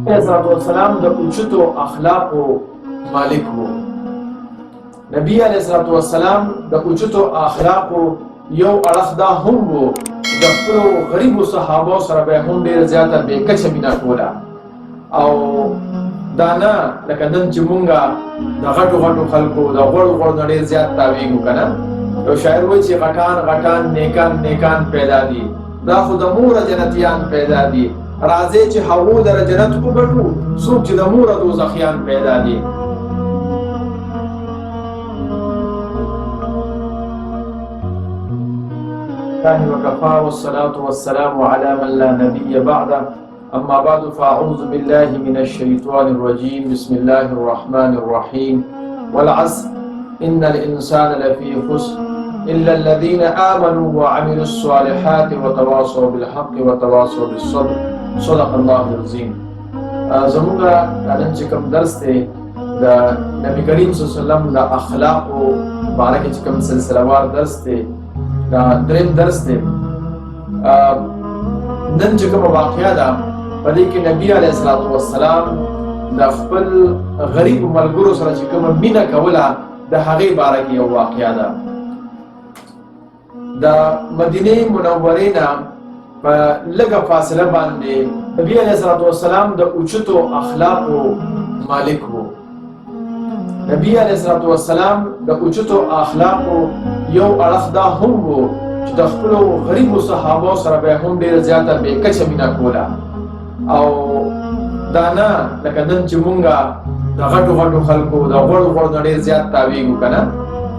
والسلام د اوچتو اخلاقو مالک وو. نبی علیه السلام د اوچتو اخلاقو یو اړخ دا هم وو د خپلو غریبو صحابو سره به هم ډېره زیاته بې کچه مینه کوله او دا نه لکه نن چې مونږ د غټو غټو خلکو د غوړو غوړو نه ډېر زیات تاویږو که نه. یو شاعر وایي چې غټان غټان نیکان نیکان پیدا دي، دا خو د موره جنتیان پیدا دي. راځئ چې هغو لره جنت وګټو، څوک چې د موره دوزخیان پیدا دي. الله وكفى والصلاة والسلام على من لا نبي بعده. أما بعد فأعوذ بالله من الشيطان الرجيم. بسم الله الرحمن الرحيم. والعصر إن الإنسان لفي خسر إلا الذين آمنوا وعملوا الصالحات وتواصوا بالحق وتواصوا بالصبر. صدق الله العظيم. زموږه نن چې کوم درس دی د نبی کریم صلی الله علیه وسلم د اخلاقو باره کې چې کوم سلسله وار درس دی، دا دریم درس دی. نن چې کومه واقعه ده په دې کې نبی علیه السلام د خپل غریب ملګرو سره چې کومه مینه کوله د هغې باره کې یو واقعه ده. د مدینې منورې نه په لږه فاصله باندې نبی علیه السلام د اوچتو اخلاقو مالک وو. نبی علیه السلام د اوچتو اخلاقو یو اړخ دا هم وو چې د خپلو غریبو صحابو سره به هم ډېره زیاته بې کچه مینه کوله او دا نه لکه نن چې مونږ د غټو غټو خلکو د غوړو غوړو نه ډېر زیات تاویږو که نه.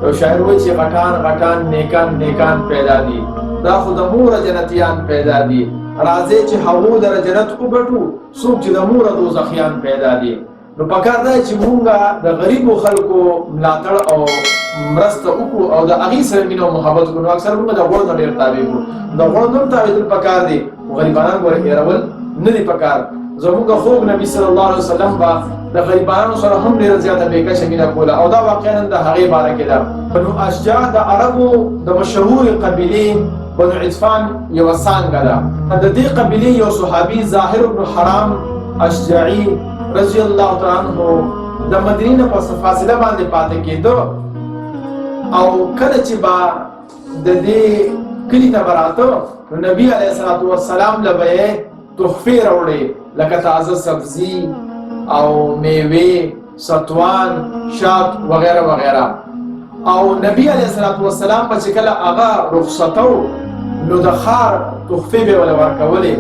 یو شاعر وایي چې غټان غټان نیکان نیکان پیدا دي، دا خو د موره جنتیان پیدا دي. راځئ چې هغو لره جنت وګټو، څوک چې د موره دوزخیان پیدا دي. نو پکار دی چې مونږ د غریبو خلکو ملاتړ او مرسته وکړو او د هغې سره مینه او محبت وکړو. نو اکثر مونږ د غوړو نه ډېر تاویږو، د غوړو نه هم تاویدل پکار دي، غریبانان ګوره هېرول نه دي پکار. زموږ خوږ نبي صلی الله علیه وسلم به د غریبانو سره هم ډېره زیاته بې کچه مینه کوله او دا واقعا نن د هغې باره کې ده. بنو اشجع د عربو د مشهورې قبیلې بنو عطفان یوه څانګه ده. د دې قبیلې یو صحابي ظاهر بن حرام اشجعي رضی الله تعالی عنه د مدینې نه په فاصله باندې پاتې کېده او کله چې به د دې کلي ته به راته نو نبي علیه السلام له به یې تحفې راوړې لکه تازه سبزي او میوې، ستوان، شات وغیره وغیره. او نبی علیه السلام به چې کله هغه رخصتو نو د ښار تحفې به یې ورله ورکولې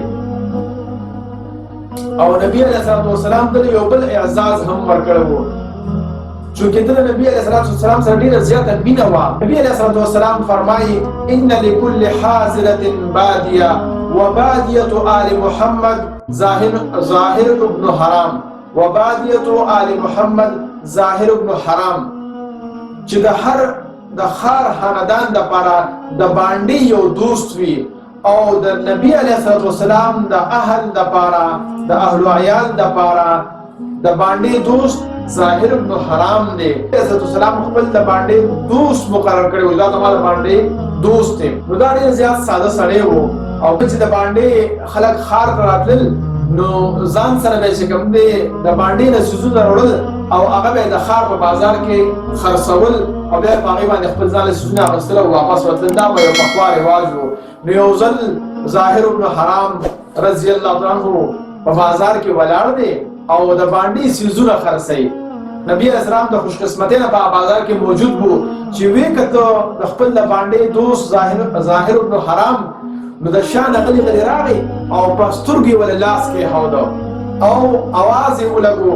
او نبی علیه السلام ته یو بل اعزاز هم ورکړی و چونکې ده د نبي علیه السلام سره ډېره زیاته مینه وه. نبي علیه السلام فرمایي ان لکل حاضرة بادیه وبادیة آل محمد ظاهر ابن حرام وبادیة آل محمد ظاهر ابن حرام. چې د هر د ښار خاندان دپاره د باندې یو دوست وي او د نبی علیه السلام د اهل دپاره د اهلو عیال دپاره د باندې دوست ظاهر ابن حرام دی. علیه السلام خپل د باندې دوست مقرر کړی و، دا زما د باندې دوست دی. نو دا ډېر زیات ساده سړی و او چې د باندې خلک ښار ته راتلل نو ځان سره به چې کوم دی د باندې نه څیزونه راوړل او هغه به د ښار په بازار کې خرڅول او بیا په هغې باندې خپل ځان له څیزونه اخیستل او واپس ورتلل. دا به یو پخوا رواج و. نو یو ځل ظاهر ابن حرام رضی الله عنه په بازار کې ولاړ دی او د باندې څیزونه خرڅوي. نبی علیه السلام د خوشقسمتۍ نه په بازار کې موجود و چې ویې کته د خپل د باندې دوست ظاهر ابن حرام نو د شا نه غلی غلی راغی او په سترګو یې ولې لاس کېښوده او اواز یې ولګو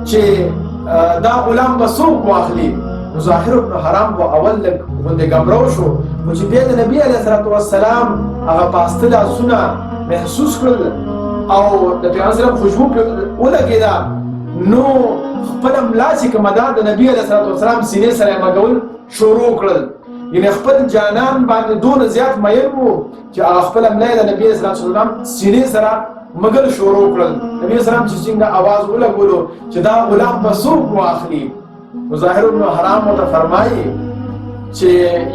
چې دا غلام به څوک واخلي. نو ظاهر ابن حرام به اول لږ غوندې ګبرو شو خو چې بیا د نبي علیه السلام هغه پاسته لاسونه محسوس کړل او د پیغمبر سلام خوشبو ولګېده نو خپله ملا چې کومه ده د نبي علیه السلام سینې سره یې مږول شروع کړل. یعنې خپل جانان باندې دونه زیات میل و چې هغه خپله ملا یې د نبي علیه السلام سینې سره مږل شروع کړل. نبي اسلام چې څنګه اواز ولګولو چې دا غلام به څوک واخلي نو ظاهر ابن حرام ورته فرمایي چې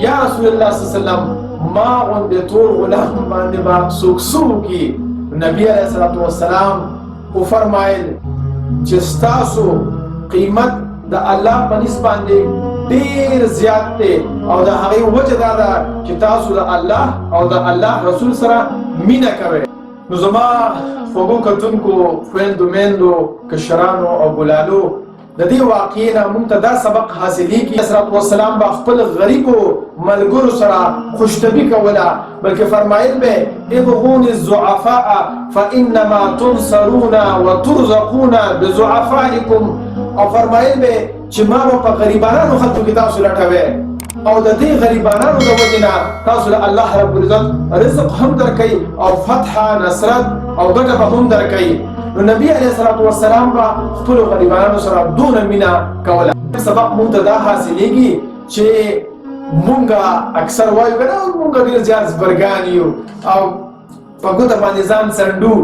یا رسول الله صلی الله علیه وسلم ما غوندې تور غلام باندې به څوک څه وکړي. نبي علیه السلام او فرمایل چې ستاسو قیمت د الله په نسبت باندې ډیر زیات دی او د هغې وجه دا ده چې تاسو د الله او د الله رسول سره مینه کوئ. نو زما خوږو کتونکو خویندو میندو کشرانو او ګلالو د دې واقعې نه موږ ته دا سبق حاصلېږي حضرت والسلام به خپل غریبو ملګرو سره خوشطبي کوله بلکې فرمایل به ابغوني الضعفاء فانما تنصرون وترزقون بضعفائكم او فرمایل به چې ما په غریبانو خلکو کې تاسو لټوي او د دې غریبانو د وجې نه تاسو له الله رب العزت رزق هم درکوي او فتح نصرت او ګټه به هم درکوي. نو نبی علیه الصلاة والسلام به خپلو غریبانو سره دونه مینه کوله. سبق مونږ ته دا حاصلېږي چې مونږ اکثر وایو که نه مونږ ډېر زیات زبرګان یو او په ګوته باندې ځان څنډو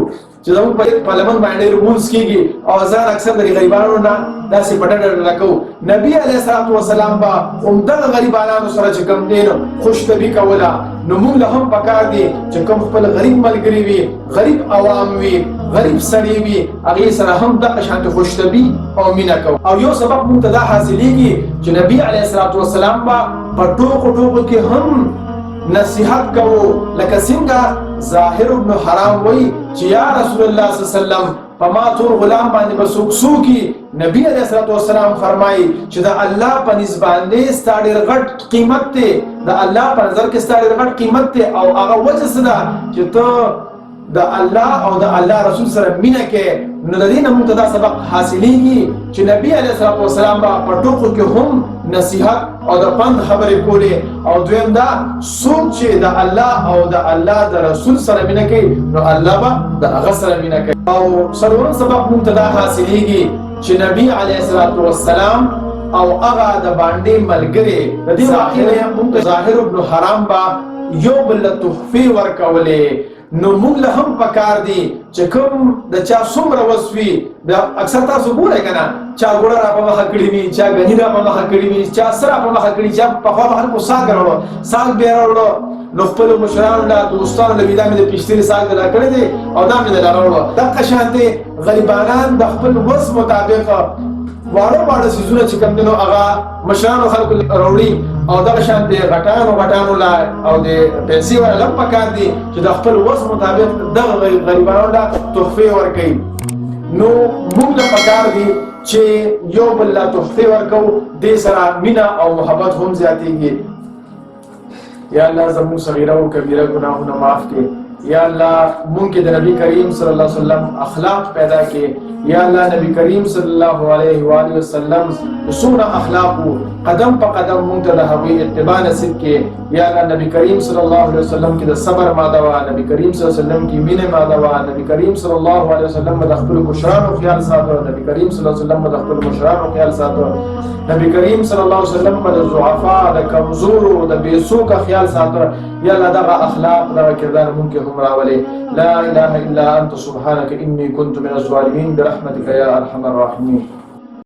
چې زموږ په لمن باندې ډېر لمونځ کېږي او ځان اکثر د غریبانو نه داسې په ډډه ډډه کوو. نبي علیه الصلاة والسلام به همدغه غریبانو سره چې کوم دی نو خوشطبي کوله. نو موږ له هم پکار دی چې کوم خپل غریب ملګري وي غریب عوام وي غریب سړي وي هغې سره هم دغه شانتې خوشطبي او مینه کوو. او یو سبق موږ ته دا حاصلېږي چې نبي علیه الصلاة والسلام به په ټوکو ټوکو کې هم نصیحت کوو لکه څنګه ظاهر ابن حرام وایي چې یا رسول الله صلی الله علیه وسلم په ما تور غلام باندې به څوک سوکي. نبی علیه الصلاة والسلام فرمایي چې د الله په نسبت باندې ستا ډېر غټ قیمت دی د الله په نظر کې ستا ډېر غټ قیمت دی او هغه وجه څه ده چې ته د الله او د الله رسول سره مینه کې. نو د دې نه موږ ته دا سبق حاصلېږي چې نبی علیه الصلاة والسلام به په ټوکو کې هم نصیحت او د پند خبرې کولې. او دویم دا څوک چې د الله او د الله د رسول سره مینه کوي نو الله به د هغه سره مینه کوي. او څلورم سبق موږ ته دا حاصلېږي چې نبی علیه الصلاة والسلام او هغه د باندې ملګري د دې واقعې موږ ته ظاهر ابن حرام به یو بل ته تحفې ورکولې. نو موږ له هم پکار دي چې کوم د چا څومره وس وي اکثر تاسو ګورئ که نه چا ګوړه را په مخه کړي وي چا ګني را په مخه کړي وي چا څه را په مخه کړي چا پخوا به خلکو ساګ راوړو ساګ بیا راوړو نو خپلو مشرانو له دوستانو له وي دا مې د پیشتري ساګ دله کړی دی او دا مې دله راوړو. دغه شانتې غریبانان د خپل وس مطابق واړه واړه څیزونه چې کوم دي نو هغه مشرانو خلکو راوړي او دغه شانتې غټانو لا او د پیسې والا هم پکار دي چې د خپل وس مطابق دغه غریبانو له تحفې ورکوي. نو موږ له پکار دي چې یو بل له تحفې ورکوو دې سره مینه او محبت هم زیاتېږي. یا الله زموږ صغیره او کبیره ګناهونه معاف کړي. یا الله مونږ کې د نبی کریم صلی الله علیه وسلم اخلاق پیدا کړي. یا الله نبی کریم صلی الله علیه و آله وسلم څومره اخلاق قدم په قدم مونږ ته د هغوی اتباع نصیب کړي. یا الله نبی کریم صلی الله علیه وسلم کې د صبر ماده وه نبی کریم صلی الله علیه وسلم کې مینه ماده وه نبی کریم صلی الله علیه وسلم د خپلو کشرانو خیال ساتو نبی کریم صلی الله علیه وسلم د خپلو مشرانو خیال ساتو نبی کریم صلی الله علیه وسلم د ضعفا د کمزورو د بېڅوکه خیال ساتو. یا الله دغه اخلاق دغه کردار مونږ کې هم راولې. لا اله الا انت سبحانك اني كنت من الظالمين برحمتك يا ارحم الراحمين.